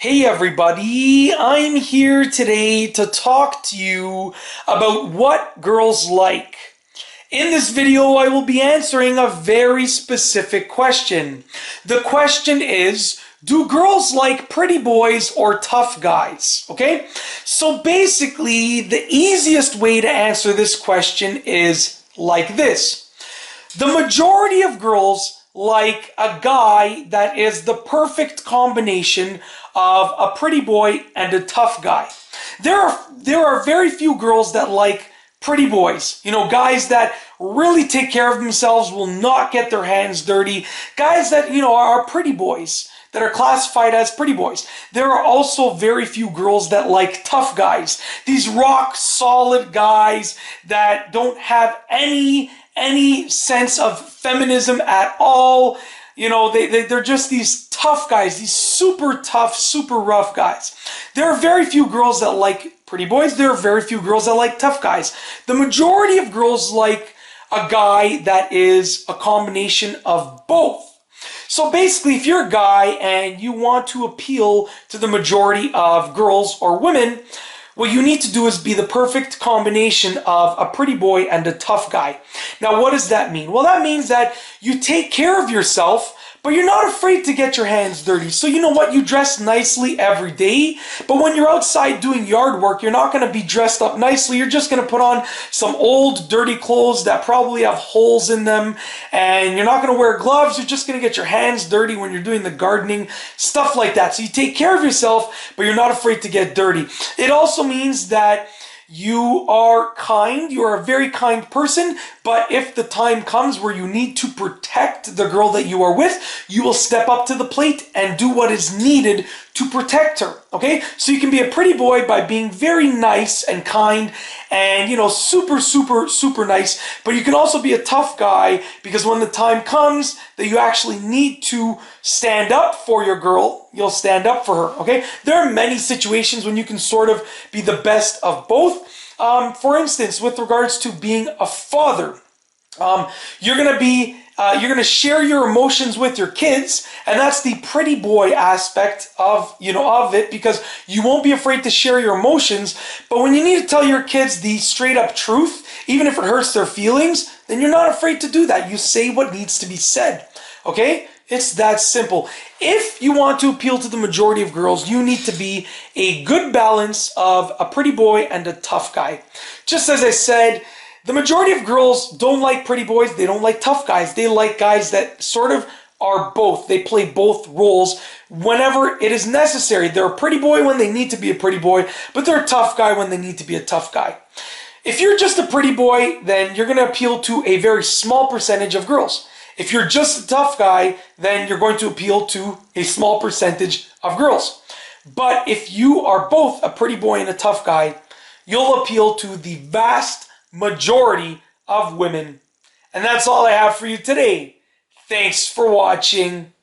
Hey everybody, I'm here today to talk to you about what girls like. In this video, I will be answering a very specific question. The question is, do girls like pretty boys or tough guys? Okay? So basically, the easiest way to answer this question is like this. The majority of girls like a guy that is the perfect combination of a pretty boy and a tough guy. There are very few girls that like pretty boys. You know, guys that really take care of themselves, will not get their hands dirty. Guys that, are pretty boys, that are classified as pretty boys. There are also very few girls that like tough guys. These rock solid guys that don't have any sense of feminism at all. They're just these tough guys, these super tough, super rough guys. There are very few girls that like pretty boys. There are very few girls that like tough guys. The majority of girls like a guy that is a combination of both. So basically, if you're a guy and you want to appeal to the majority of girls or women, what you need to do is be the perfect combination of a pretty boy and a tough guy. Now, what does that mean? Well, that means that you take care of yourself, but you're not afraid to get your hands dirty. So you know what? You dress nicely every day, but when you're outside doing yard work, you're not going to be dressed up nicely. You're just going to put on some old, dirty clothes that probably have holes in them, and you're not going to wear gloves. You're just going to get your hands dirty when you're doing the gardening, stuff like that. So you take care of yourself, but you're not afraid to get dirty. It also means that you are kind, you are a very kind person, but if the time comes where you need to protect the girl that you are with, you will step up to the plate and do what is needed to protect her, okay? So you can be a pretty boy by being very nice and kind and, super, super, super nice, but you can also be a tough guy because when the time comes that you actually need to stand up for your girl, you'll stand up for her, okay? There are many situations when you can sort of be the best of both. For instance, with regards to being a father, you're going to share your emotions with your kids, and that's the pretty boy aspect of it, because you won't be afraid to share your emotions. But when you need to tell your kids the straight up truth, even if it hurts their feelings, then you're not afraid to do that. You say what needs to be said, okay? It's that simple. If you want to appeal to the majority of girls, you need to be a good balance of a pretty boy and a tough guy. Just as I said, the majority of girls don't like pretty boys. They don't like tough guys. They like guys that sort of are both. They play both roles whenever it is necessary. They're a pretty boy when they need to be a pretty boy, but they're a tough guy when they need to be a tough guy. If you're just a pretty boy, then you're going to appeal to a very small percentage of girls. If you're just a tough guy, then you're going to appeal to a small percentage of girls. But if you are both a pretty boy and a tough guy, you'll appeal to the vast majority of women. And that's all I have for you today. Thanks for watching.